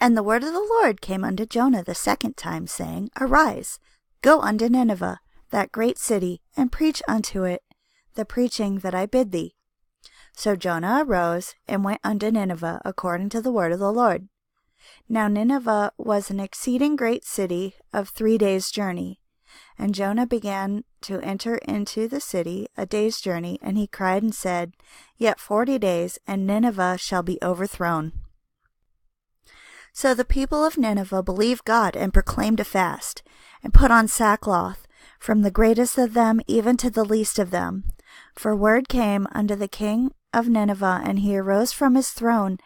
And the word of the Lord came unto Jonah the second time, saying, Arise, go unto Nineveh, that great city, and preach unto it the preaching that I bid thee. So Jonah arose, and went unto Nineveh, according to the word of the Lord. Now Nineveh was an exceeding great city of 3 days' journey. And Jonah began to enter into the city a day's journey, and he cried and said, Yet 40 days, and Nineveh shall be overthrown. So the people of Nineveh believed God, and proclaimed a fast, and put on sackcloth, from the greatest of them even to the least of them. For word came unto the king of Nineveh, and he arose from his throne,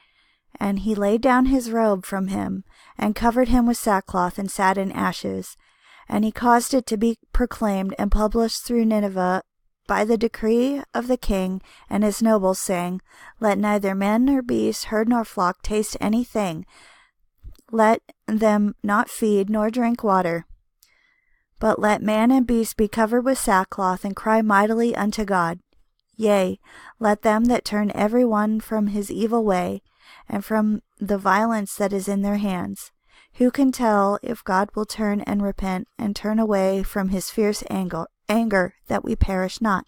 and he laid down his robe from him, and covered him with sackcloth, and sat in ashes. And he caused it to be proclaimed and published through Nineveh by the decree of the king and his nobles, saying, Let neither man nor beast, herd nor flock taste anything. Let them not feed nor drink water. But let man and beast be covered with sackcloth, and cry mightily unto God. Yea, let them that turn every one from his evil way, and from the violence that is in their hands. Who can tell if God will turn and repent, and turn away from his fierce anger, that we perish not?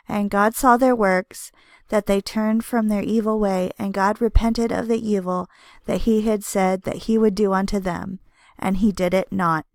And God saw their works, that they turned from their evil way, and God repented of the evil that he had said that he would do unto them, and he did it not.